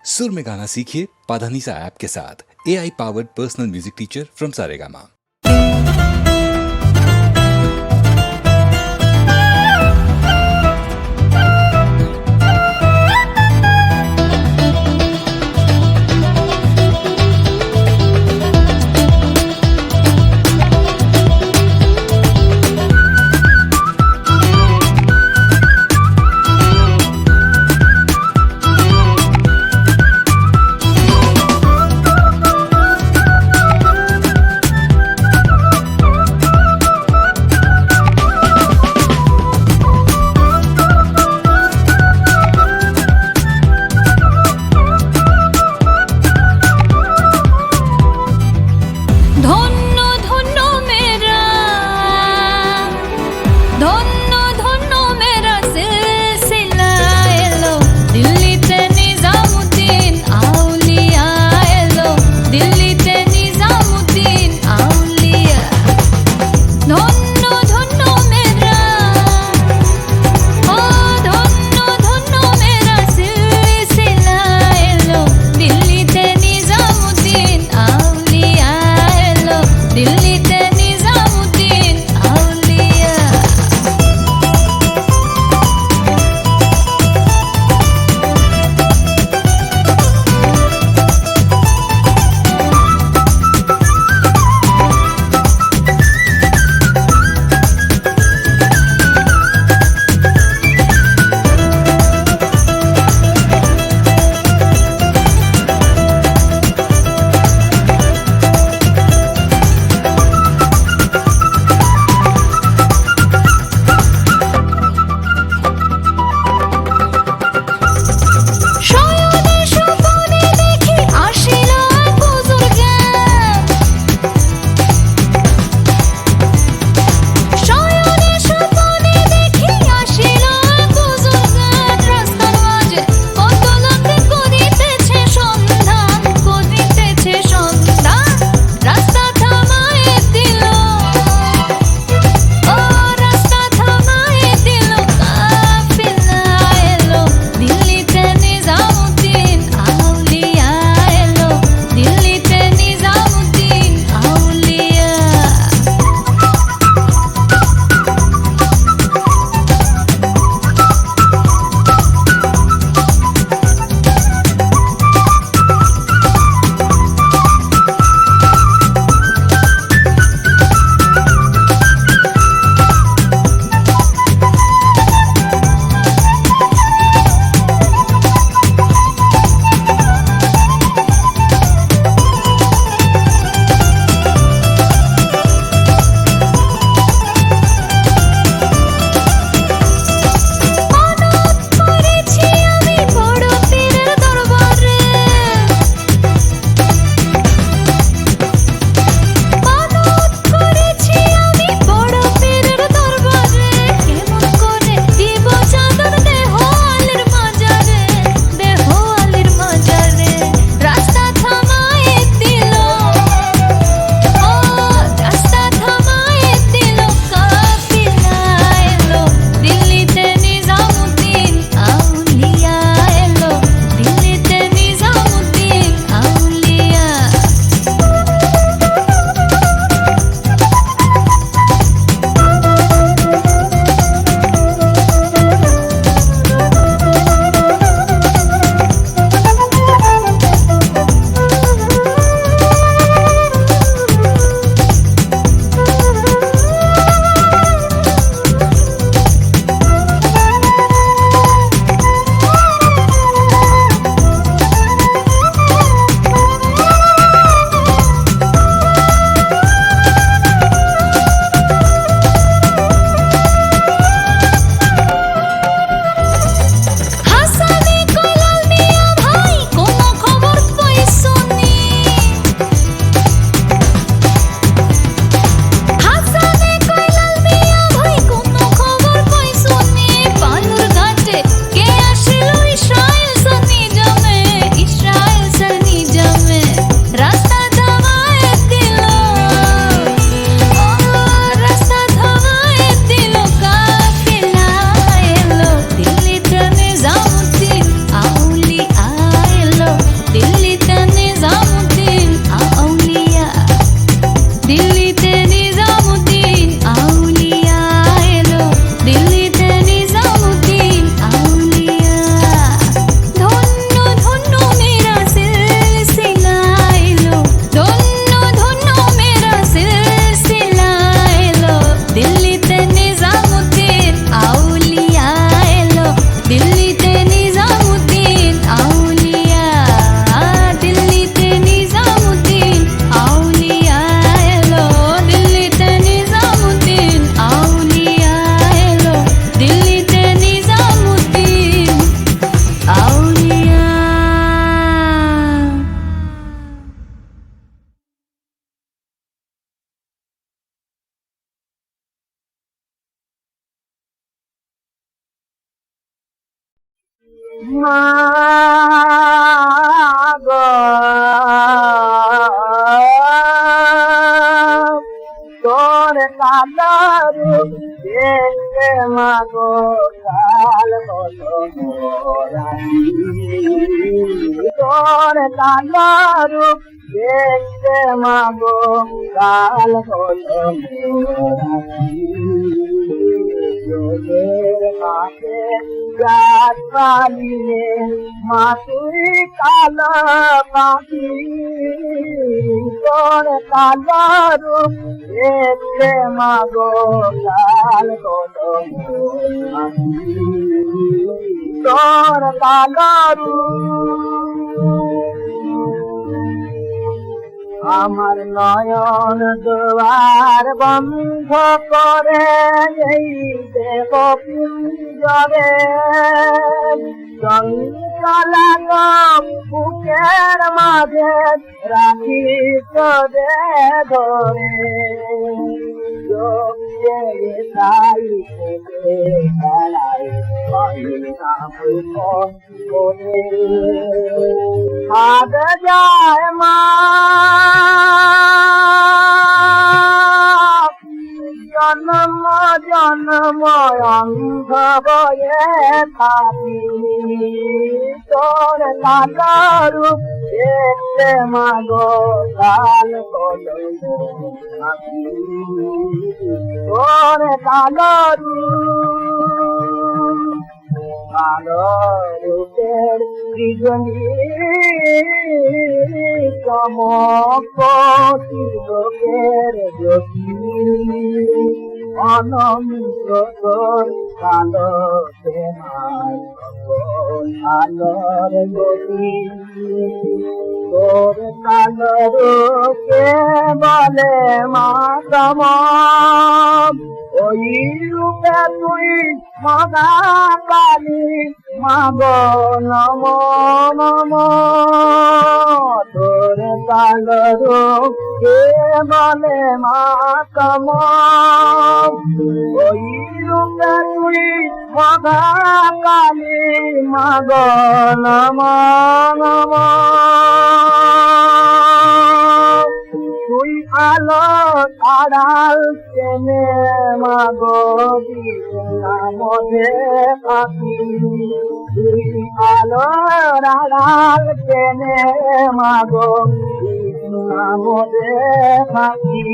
सुर में गाना सीखिए पाधानीसा ऐप के साथ। AI powered personal music teacher from Saregama. মা গো তোর কালো রূপ দেখতে মা গো কাল হলো তোর কালো রূপ দেখতে মা গো কাল হলো হাতে গাছ পালিয়ে মা তুই কালো পাখি তোর কালো রূপ দেখতে মা গো কাল হলো তোর কালো রূপ আমার নয়ন দুয়ার বন্ধ করে এই দেব পিঞ্জরে চঞ্চলা বুকের মাঝে রাখি তোরে ধরে তাই হাত যায় মা জন্ম জন্ম অন্ধ বয়ে থাকি তোর কালো রূপ দেখতে মা গো কাল হলো তোর কালো রূপ কালো রূপের সৃজনী চমক লোকের জ্যোতি অনন্ত তোর কালো প্রেমার আলোর গতি তোর কালো রূপে বলে মা তম ওই রূপে তুই মগা কালী মা গো নম নম তোর কালো রূপে বলে মা তম ওই রূপে তুই মগা কালী মা গো নম নম তুই আলো আড়াল চেনে মা গো মধ্যে পাখি তুই আলো আড়াল চেনে মা গো মধ্যে পাখি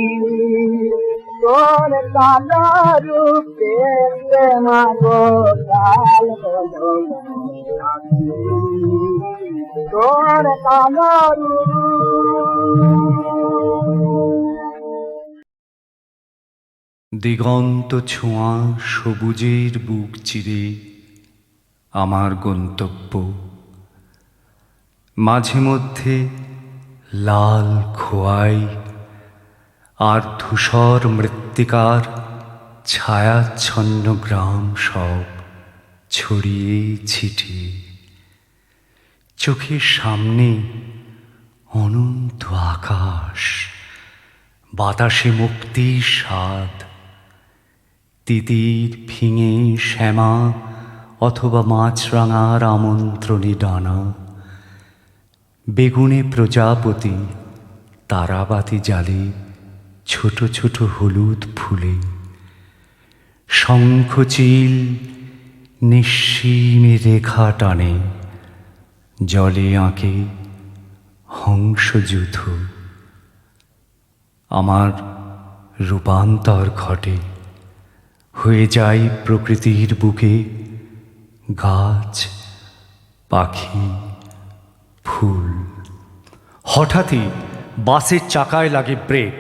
তোর কালো রূপ দেখতে মা গো কাল হলো তোর কালো রূপ দিগন্ত ছোঁয়া সবুজের বুক চিরে আমার গন্তব্য মাঝে মধ্যে লাল খোয়াই আর ধূসর মৃত্তিকার ছায়াচ্ছন্ন গ্রাম সব ছড়িয়ে ছিটিয়ে চোখের সামনে অনন্ত আকাশ বাতাসে মুক্তির স্বাদ তিতির ফিঙে শ্যামা অথবা মাছরাঙার আমন্ত্রণী ডানা বেগুনে প্রজাপতি তারাবাতি জালে ছোট ছোট হলুদ ফুলে শঙ্খচিল নিঃসীমে রেখা টানে জলে আঁকে হংসযূথ আমার রূপান্তর ঘটে হয়ে যায় প্রকৃতির বুকে গাছ পাখি ফুল হঠাৎই বাসের চাকায় লাগে ব্রেক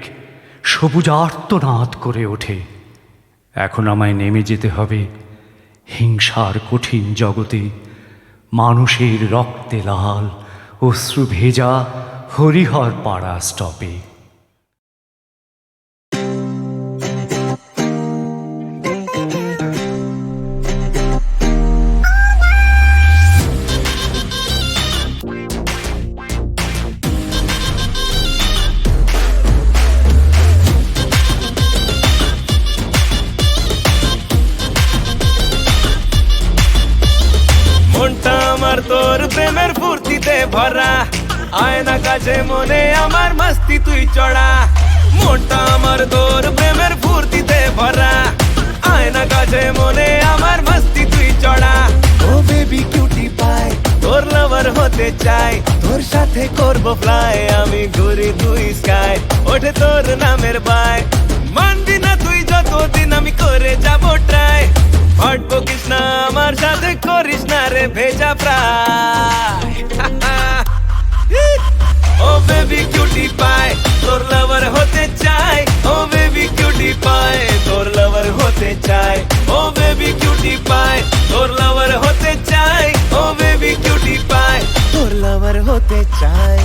সবুজ আর্তনাদ করে ওঠে এখন আমায় নেমে যেতে হবে হিংসার কঠিন জগতে মানুষের রক্তে লাল অশ্রু ভেজা হরিহর পাড়া স্টপে ভরা আয়না কাছে মনে আমার মস্তি তুই চড়া মনটা আমার তোর প্রেমের ফুর্তিতে ভরা আয়না কাছে মনে আমার মস্তি তুই চড়া ও বেবি কিউটি পাই তোর লাভার হতে চাই তোর সাথে করব ফ্লাই আমি ঘুরি তুই স্কাই ওঠে তোর নামের বাই মানবি না তুই যতদিন আমি করে যাব ট্রাই হট বকিস না আমার সাথে করিস না রে ভেজা ফ্রাই ও বেবি কিউটি পাই তোর লাভার হতে চাই ও বেবি কিউটি পাই তোর লাভার হতে চাই ও বেবি কিউটি পাই তোর লাভার হতে চাই ও বেবি কিউটি পাই তোর লাভার হতে চাই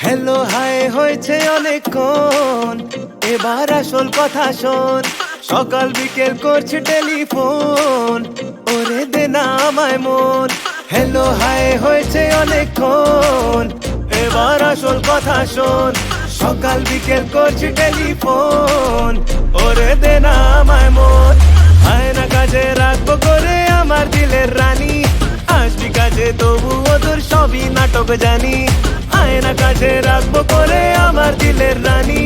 হ্যালো হাই হয়েছে অনেকক্ষণ এবার আসল কথা শোন সকাল বিকেল করছে টেলিফোন ওরে দে না আমায় মন হ্যালো হাই হয়েছে অনেকক্ষণ এবার আসল কথা শোন সকাল বিকেল করছে টেলিফোন ওরে দে না আমায় মন আয়না কাজে রাখবো করে আমার দিলের রানী আসবি কাজে তবুও তোর সবই নাটক জানি আয়না কাছে রাখবো করে আমার দিলের রানী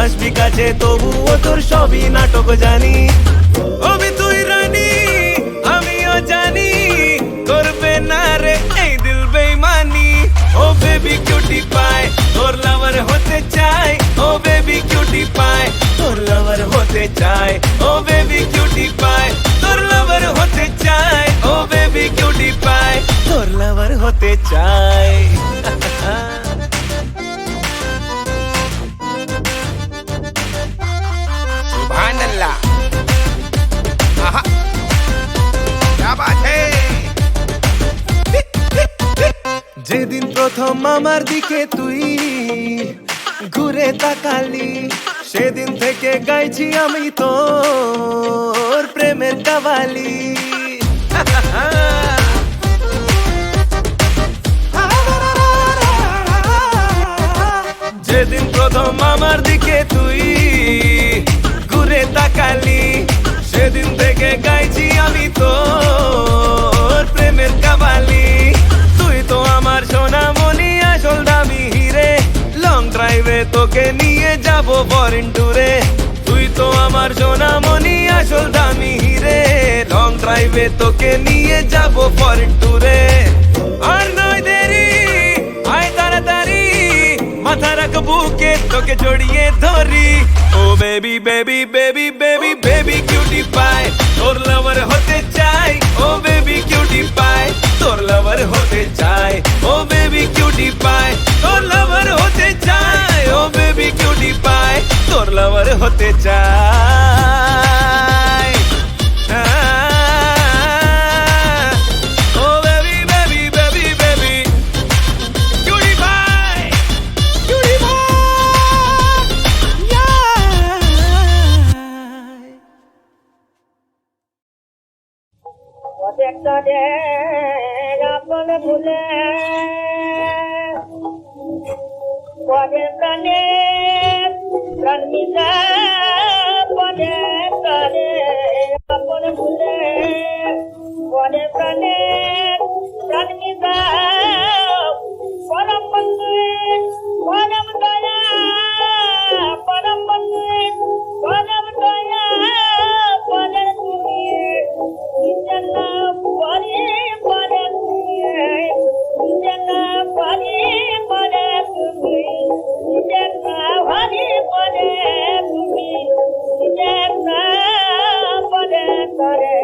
আসবি কাছে তবুও তোর সবই নাটক জানি অবি তুই রানী আমিও জানি করবে না রে এই দিল বেইমানি ও বেবি কিউটি পাই তোর লাভার হতে চাই ও বেবি কিউটি পাই তোর লাভার হতে চাই ও বেবি কিউটি পাই তোর লাভার হতে চাই ও বেবি কিউটি পাই তোর লাভার হতে চাই सुभानअल्लाह आहा क्या बात है যেদিন প্রথম আমার দিকে তুই ঘুরে তাকালি সেদিন থেকে গাইছি আমি তোর প্রেমের কাবালি যেদিন প্রথম আমার দিকে তুই ঘুরে তাকালি সেদিন থেকে গাইছি আমি তোর প্রেমের কাবালি তুই তো আমার সোনামণি আসল দামি হিরে লং ড্রাইভে তোকে নিয়ে যাব ফরেন ট্যুরে তুই তো আমার সোনামণি আসল দামি হিরে লং ড্রাইভে তোকে নিয়ে যাব ফরেন ট্যুরে আর নয় দেরি আয় তাড়াতাড়ি মাথা রাখ বুকে তোকে জড়িয়ে ধরি ও baby baby baby baby baby cutie pie তোর লাভার হতে চাই ও বেবি কিউটি পাই তোর লাভার হতে চাই ও বেবি কিউটি পাই তোর লাভার হতে চাই ও বেবি কিউটি পাই তোর লাভার হতে চাই ও baby baby baby baby cutie pie cutie প্রত্যেকটা আপন ভুলে পদে প্রাণে প্রাণ মিশা পদে প্রাণে আপন ভুলে পদে প্রাণে প্রাণ মিশা পরম বন্ধু পরম দয়া পরম বন্ধু পরম দয়া পরে তুমি জন্না পরে পরে তুমি জন্না পরে পরে তুমি জন্না পরে পরে তুমি জন্না পরে পরে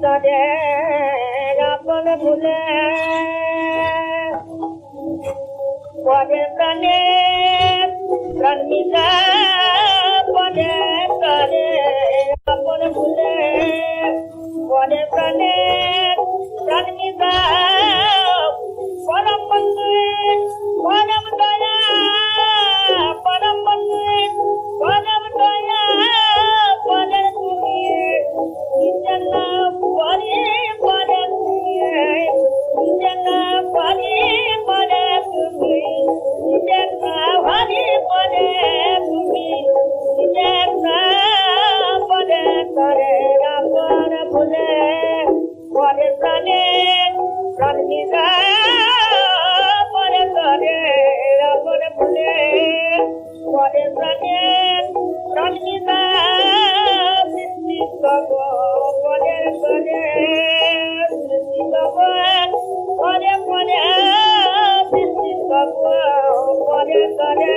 তরে আপন ভুলে পরে প্রাণে প্রাণ মিশা পরে তরে আপন ভুলে পরে প্রাণে প্রাণ মিশা পরম বন্ধু পরম দয়া পরম বন্ধু পরম দয়া পরে তুমি নিজনা পরে পরে তুমি নিজনা পরে পরে তুমি নিজনা পরে পরে তুমি নিজনা পরে করে রামর ভুলে পরে প্রাণে প্রাণ মিশা পরে করে রামর ভুলে পরে প্রাণে প্রাণ মিশা সৃষ্টি কব পরে করে সৃষ্টি কব পরে পরে সৃষ্টি কব পরে করে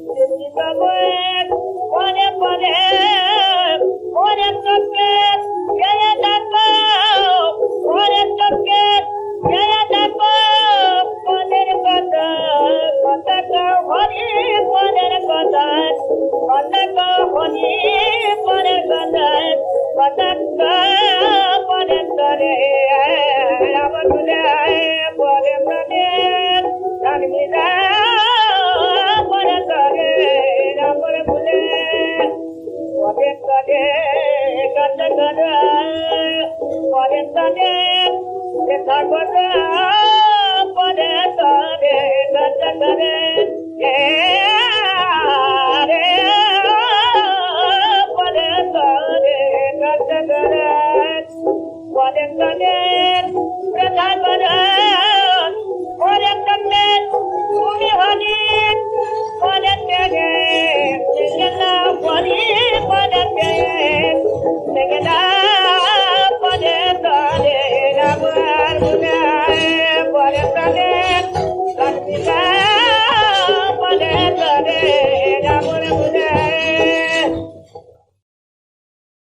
সৃষ্টি কব পরে পরে পরে তোকে জয় দেখো পরে তোকে জয় দেখো পদের কথা কথা হরি পদের কথা কথা হরি পদের কথা কথা পদের তরে আমার তুলে পরে প্রাণে প্রাণ মিশা পরে তরে আমার ভুলে পরে তরে কথা কথা পরে তরে দেখা কথা পরে তরে কথা করে রে পরে তরে কথা করে পরে তরে কথা করে পরে তরে তুমি হনি পরে তরে নিজনা পরে পরে তরে নিজনা পরে তরে রামার মুনে পরে তরে কান্তিকা